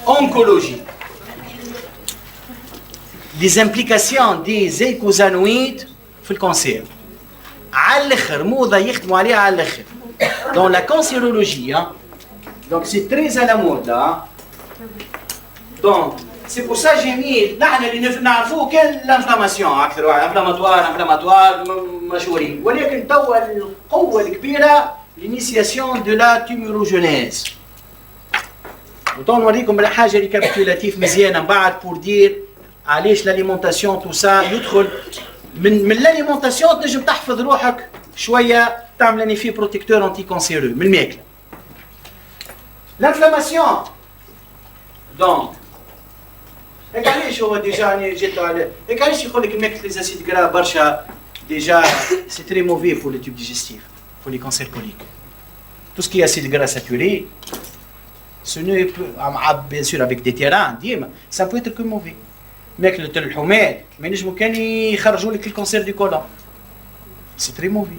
oncologie. Les implications des eicosanoïdes في الكانسير على الاخر موضه يخدموا عليها على الاخر. Dans la cancérologie, hein. Donc c'est très à la mode là. Donc c'est pour ça que j'ai mis نحن اللي نعرفوه كان l'inflammation اكثر واحد inflammatoire مشهورين، ولكن توا القوه الكبيره l'initiation de la tumorigenèse. وطون نوريكم بالحاجه ريكابيتولاتيف مزيانه من بعد pour dire علاش l'alimentation tout ça يدخل من l'alimentation تنجم تحفظ روحك شويه تعمل اني في بروتيكتور انتي كونسيرو من الماكله. L'inflammation. Donc هيك علاش هو ديجا انا جيت على هيك علاش يقول لك الماكله لي زاسيد غرا برشا ديجا سي تري موفي pour les tubes digestifs, pour les cancers coliques. Tout ce qui est acide gras saturé, ce n'est bien sûr avec des terrains ديما ça peut être que mauvais. ماكله الحماد ما ينجموا كان يخرجوا لك الكونسير دي كولون. سي تري موفي.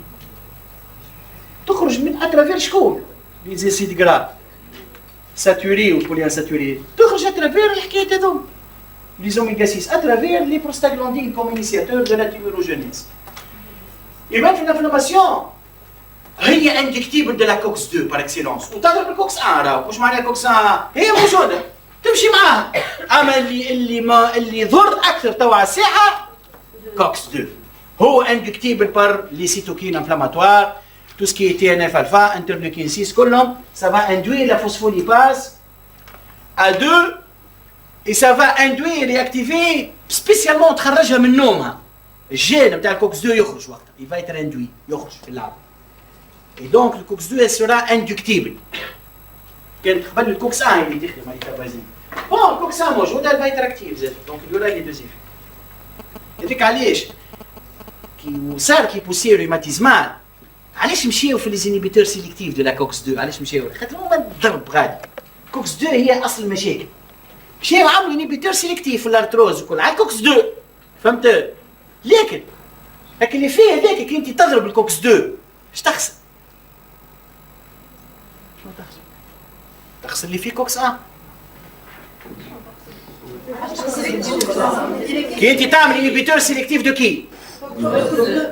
تخرج من اترافير شكون؟ لي زاسيد غرا saturé ou polyinsaturé تخرج à travers الحكايات هذوما les oméga 6 à travers les prostaglandines comme initiateurs de la tumorigenèse. يبان في الانفلاماسيون هي اندكتيبل de la COX 2 par excellence وتضرب الكوكس 1 راهو واش معناها كوكس 1 هي موجوده تمشي معاها. اما اللي ضر اكثر توا على الساحه كوكس 2 هو اندكتيبل par les cytokines inflammatoires. Tout ce qui est TNF-alpha, interleukin 6, colombe, ça va induire la phospholipase à 2 et ça va induire et activer spécialement تخرجها من نومها. الجين نتاع الكوكس 2 يخرج وقتها، il va être induit يخرج في اللعبة. Et donc le COX 2 elle sera inductible. كانت قبل الكوكس 1 اللي تخدم على الكابازين. Bon الكوكس 1 موجودة elle va être active زاد. Donc il y aura les deux effets. هذيك علاش كي صار كي بوسي روماتيزمال علاش مشيو في ليزينيبيتور سيليكتيف دو لا كوكس 2 علاش مشيو؟ خاطر هما الضرب غادي كوكس 2 هي اصل المشاكل. مشيو عملوا انيبيتور سيليكتيف في الارتروز وكل على كوكس 2 فهمت؟ لكن اللي فيه هذاك كي انت تضرب الكوكس 2 اش تخسر؟ شنو تخسر؟ تخسر اللي فيه كوكس 1. كي انت تعمل انيبيتور سيليكتيف دو كي؟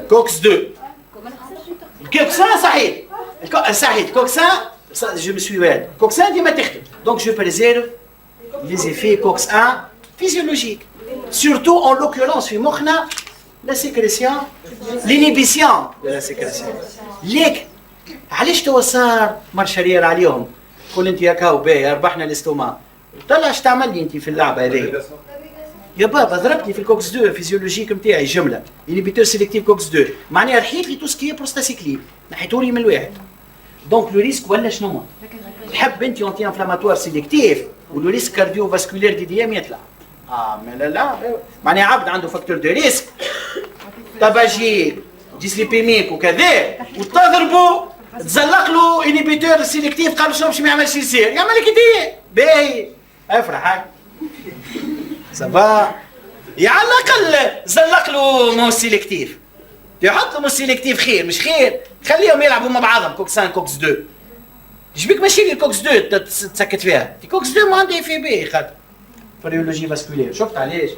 كوكس 2. الكوكسان صحيح صحيح الكوكسان je me suis واد الكوكسان ديما تخدم donc je préserve les effets COX 1 physiologiques surtout en l'occurrence في مخنا la sécrétion l'inhibition de la sécrétion. ليك علاش توا صار مارشالير عليهم قول انت هكا باهي ربحنا الاستوما طلع اش تعمل لي انت في اللعبه هذه يا بابا ضربتني في الكوكس 2 فيزيولوجيك نتاعي جمله انيبيتور سيليكتيف كوكس 2 معناها رحيت لي تو سكي بروستاسيكلين نحيتولي من الواحد. دونك لو ريسك ولا شنو هو؟ تحب انت انتي انفلاماتوار سيليكتيف ولو ريسك كارديو فاسكولير دي ديام يطلع. ما لا معناها عبد عنده فاكتور دو ريسك طباجيك ديسليبيميك وكذا وتضربه تزلق له انيبيتور سيليكتيف قال له باش ما يعملش يصير يعمل لك ايديه باهي افرح هاك سافا يا على الاقل زلق له مو سيليكتيف يحط له مو سيليكتيف خير مش خير خليهم يلعبوا مع بعضهم كوكس 1 كوكس 2 جبيك ماشي لي كوكس 2 تسكت فيها دي كوكس 2 ما عندي في بي خاطر فريولوجي فاسكولير شفت علاش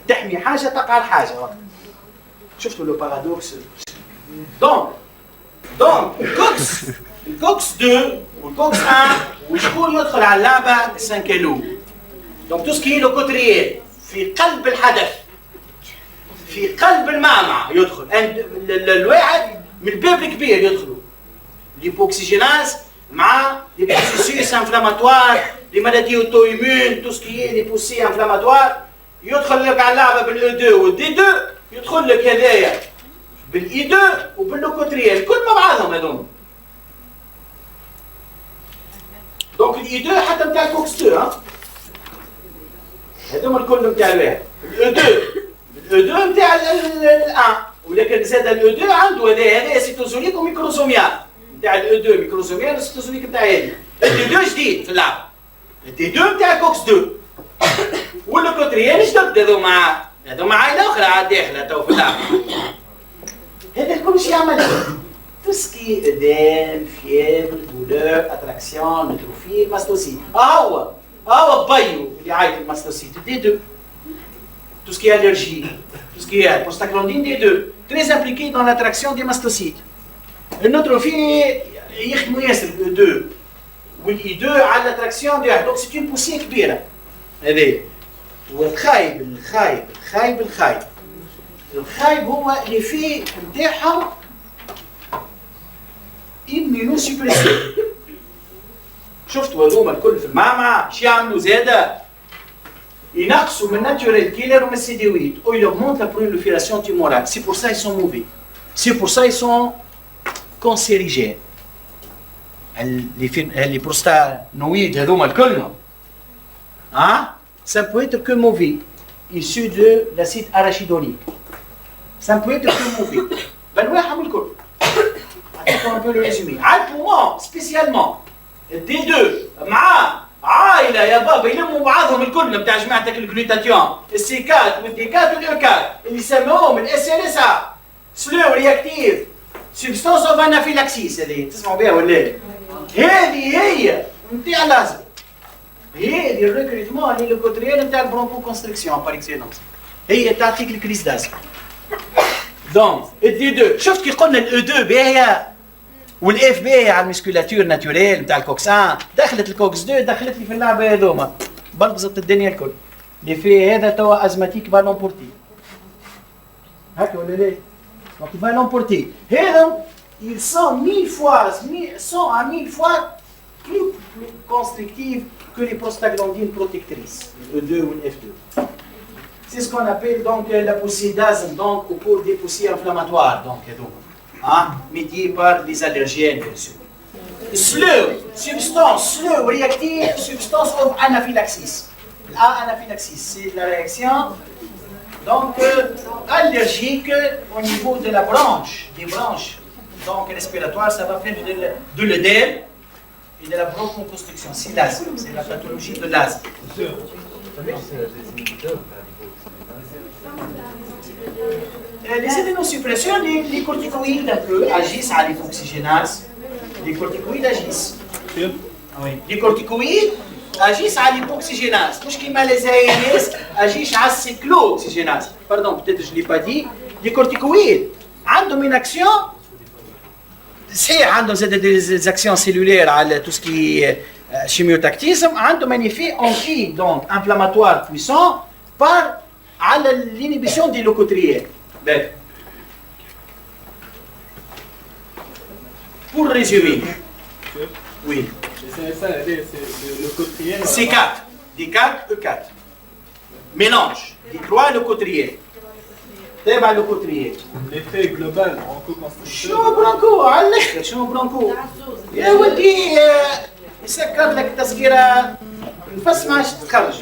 تحمي حاجه تقع الحاجه وقت شفتوا لو بارادوكس دونك الكوكس 2 والكوكس 1 وشكون يدخل على اللعبه 5 كيلو. دونك تو سكي لو كوتريير في قلب الحدث في قلب المعمعة يدخل الواحد من الباب الكبير يدخلوا ليبوكسيجيناز مع لي بروسيس انفلاماتوار لي مالادي اوتو ايمون تو سكي لي بوسي انفلاماتوار يدخل لك على اللعبه بالاو 2 والدي 2 يدخل لك هذايا بالاي 2 وباللوكوتريير الكل مع بعضهم هذوما. دونك الاي 2 حتى نتاع الكوكس 2 ها هذوما الكل نتاع الواحد الاو 2 نتاع الان ولكن زاد الاو 2 عنده هذا سيتوزوليك وميكروزوميال نتاع الاو 2 ميكروزوميال والسيتوزوليك نتاع هذه الدي 2 جديد في اللعبه الدي 2 نتاع كوكس 2 واللوكوتريير جدد هذو مع عائله اخرى عاد داخله تو في اللعبه هذا الكل شي يعمل tout ce qui est œdème, fièvre, douleur, attraction, neutrophile, mastocyte. بايو اللي عايط الماstocyte des deux. Tout ce qui est allergie, tout ce qui est prostaglandine des deux, très impliqué dans l'attraction des mastocytes. النيوتروفيل يخدموا ياسر E2 والE2 على l'attraction des donc c'est une poussée كبيرة. هذه والخايب الخايب هو l'effet نتاعهم immunosuppresseur. شفتوا هذوما الكل في المعمعة شو يعملوا زادة؟ ينقصوا من naturel killer ومن السيديويد ou ils augmentent la prolifération tumorale. C'est pour ça ils sont mauvais. C'est pour ça ils sont cancérigènes. les prostanoïdes هذوما الكلهم ça ne peut être que mauvais issu de l'acide arachidonique. Ça ne peut être que mauvais. بنواعهم الكل. أعطيكم un peu le résumé. على البومون spécialement دي دو مع عائلة يا بابا يلموا بعضهم الكل بتاع جماعتك الجلوتاتيون السي 4 والدي 4 والاو 4 اللي سموهم الاس ال اس ا سلو رياكتيف سبستانس اوف انافيلاكسيس. هذه تسمعوا بها ولا لا؟ هذه هي نتاع لازم. هذه الريكروتمون اللي لوكوتريال نتاع البرونكو كونستركسيون بار اكسيلونس. هي تعطيك الكريز دازم. دونك الدي 2 شفت كي قلنا الاو 2 باهيه والاف بي على المسكولاتور ناتوريل نتاع الكوكس 1 دخلت الكوكس 2 دخلت لي في اللعبه هذوما بلبزت الدنيا الكل. اللي فيه هذا توا ازماتيك بالون بورتي هكا ولا لا؟ دونك بالون بورتي هذا ils sont 1000 fois 1000 fois plus constrictifs que les prostaglandines protectrices, le E2 ou le F2. C'est ce qu'on appelle donc la poussée d'asthme, donc au cours des poussées inflammatoires, donc médiées par des allergènes bien sûr. Slow, substance slow réactive, substance of anaphylaxis. Anaphylaxis, c'est la réaction donc allergique au niveau de la branche, des branches donc respiratoires, ça va faire de l'œdème et de la bronchoconstriction. C'est l'asthme, c'est la pathologie de l'asthme. Les immunosuppresseurs, les corticoïdes un peu agissent à l'hypoxygénase. Les corticoïdes agissent. Oui. Les corticoïdes agissent à l'hypoxygénase. Tout ce qui m'a les ANS agissent à la cyclooxygénase. Pardon, peut-être je ne l'ai pas dit. Les corticoïdes ont une action. C'est des actions cellulaires à tout ce qui est chimiotactisme. Ont un effet anti, donc inflammatoire puissant par l'inhibition des leucotriens. Pour résumer, oui. C'est leucotrien. C4, D4, E4. Mélange des trois leucotriens. تابع لوكوتريات. l'effet global broncho-constricteur. شنو برونكو؟ علقتك شنو برونكو؟ يا ولدي يسكر لك تسكيرة الفس ما عادش تخرج.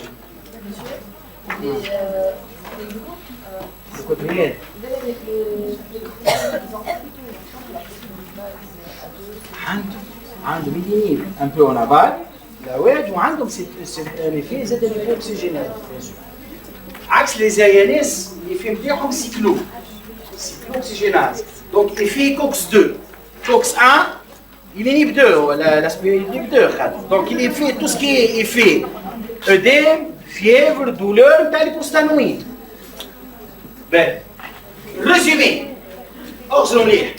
لوكوتريات. عندهم يدينين un peu en aval الأواج وعندهم l'effet زاد الهيبوكسيجينات. عكس les ANS l'effet نتاعهم cyclooxygénase. Donc l'effet COX-2. COX-1 il inhibe 2 l'aspect inhibe 2. Donc il fait tout ce qui est effet œdème, fièvre, douleur نتاع les prostanoïdes. Ben résumé اغزروا مليح.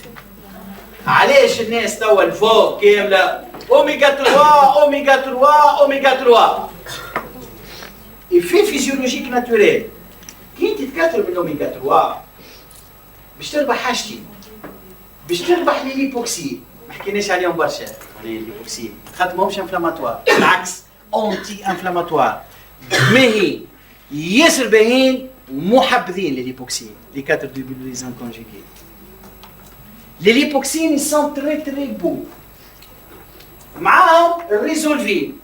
علاش الناس توا الفوق كامله اوميغا 3 اوميغا 3 اوميغا 3 effet physiologique naturel. كي تتكثر من الاوميغا 3 باش تربح حاجتين. باش تربح ليليبوكسي ما حكيناش عليهم برشا ليليبوكسي خاطر ماهمش انفلاماتوار بالعكس انتي انفلاماتوار ماهي ياسر باهين ومحبذين ليليبوكسي لي 4 ديبيليزان كونجيغي. Les lipoxines ils sont très beaux. معاهم الريزولفين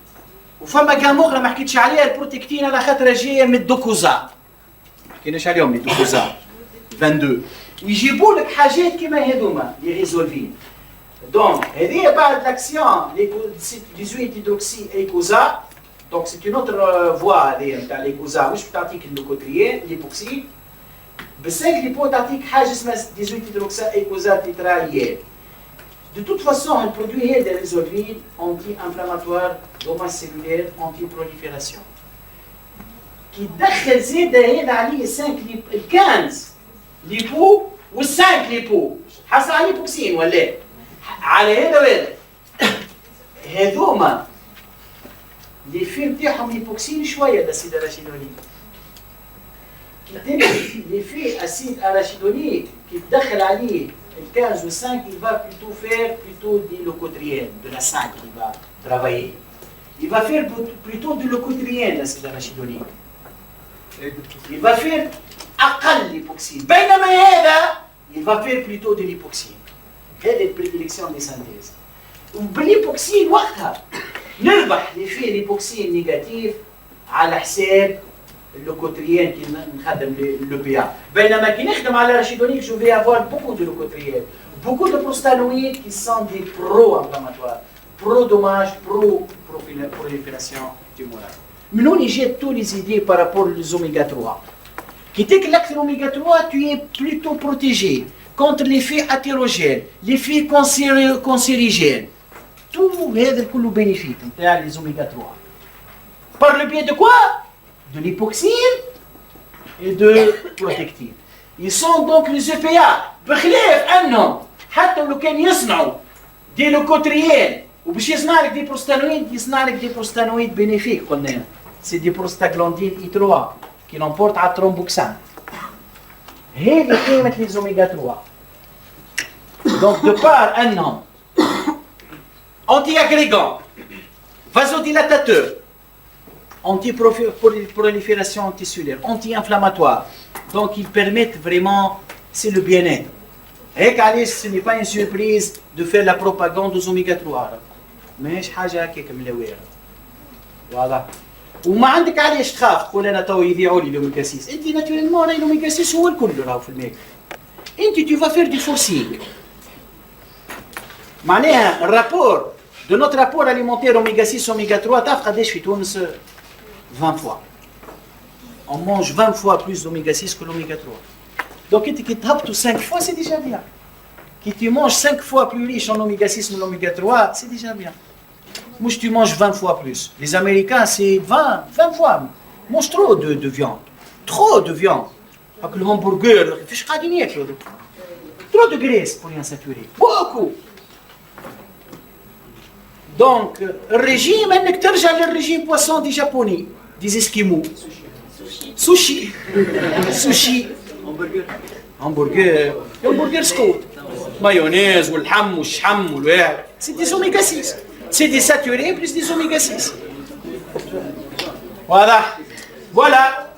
وفما كام اخرى ما حكيتش عليها البروتكتين على خاطر جايه من الدوكوزا ما حكيناش عليهم لي دوكوزا 22 ويجيبوا لك حاجات كيما هذوما لي ريزولفين. دونك هذه بعد لاكسيون لي 18 هيدروكسي ايكوزا. دونك سي اون اوتر فوا هذه نتاع الايكوزا واش بتعطيك اللوكوتريين ليبوكسي بالسنك ليبو تعطيك حاجه اسمها 18 هيدروكسا ايكوزا تيتراليات. De toute façon, elle produit des résolvines anti-inflammatoires, dommages cellulaires, anti-prolifération. Qui دخل زيادة هذا عليه 15 ليبو و5 ليبو حصل عليه بوكسين ولا على هذا وهذا هذوما اللي في نتاعهم ليبوكسين شويه الاسيد اراشيدونيك اللي فيه اسيد اراشيدونيك كي تدخل عليه ال 15 و 5 il va plutôt faire plutôt des leucotriènes de la 5 qui va travailler. Il va faire plutôt du leucotriène l'acide arachidonique. Il va faire أقل ليبوكسين بينما هذا il va faire plutôt de l'hypoxine. هذه البريديليكسيون دي سانتيز. وبالليبوكسين وقتها نربح اللي فيه ليبوكسين نيجاتيف على حساب اللوكوتريين كي نخدم لو بي ا. بينما كي نخدم على راشيدونيك جو في افوار بوكو دو لوكوتريين بوكو دو بروستانويد كي سون دي برو انفلاماتوار برو دوماج برو prolifération tumorale. من وين جات تو لي زيدي بارابور لي اوميغا 3 كي تاكل l'oméga 3 tu es plutôt protégé contre l'effet athérogène, l'effet cancérigène. Tout هذا كله bénéfique نتاع les oméga 3. Par le biais de quoi? De l'hypoxine et de protectine. Ils sont donc les EPA بخلاف انهم حتى لو كان يصنعوا دي لوكوتريين وباش يصنع لك دي بروستانويد يصنع لك دي بروستانويد بينيفيك قلنا سي دي بروستاغلاندين اي 3 qui l'emporte à thromboxane. هذه قيمة les oméga 3. Donc de part un nom anti-agrégant, vasodilatateur, anti-prolifération anticellulaire, anti-inflammatoire. Donc ils permettent vraiment, c'est le bien-être. Et Alice, ce n'est pas une surprise de faire la propagande aux oméga 3. Mais je حاجة comme les voilà. وما عندك علاش تخاف تقول انا تو يذيعوا لي لوميغا 6 انت ناتوريلمون راهي لوميغا 6 هو الكل راهو في الماكله انت tu vas faire du forcing معناها الرابور de notre rapport alimentaire oméga 6 oméga 3 تعرف قداش في تونس 20 fois on mange 20 fois plus d'oméga 6 que l'oméga 3 donc انت كي تهبطوا 5 fois c'est déjà bien كي tu manges 5 fois plus riche en oméga 6 que l'oméga 3 c'est déjà bien. Moi, tu manges 20 fois plus. Les Américains, c'est 20 fois. Ils mangent trop de viande. Trop de viande. Avec le hamburger, trop de graisse pour rien saturer. Beaucoup. Donc, le régime, le régime poisson des Japonais, des Esquimaux. Sushi. Sushi. Hamburger. Hamburger scout. Mayonnaise, ou le ham, ou le cham, ou le. C'est des oméga 6. C'est des saturés plus des oméga 6. Voilà. Voilà.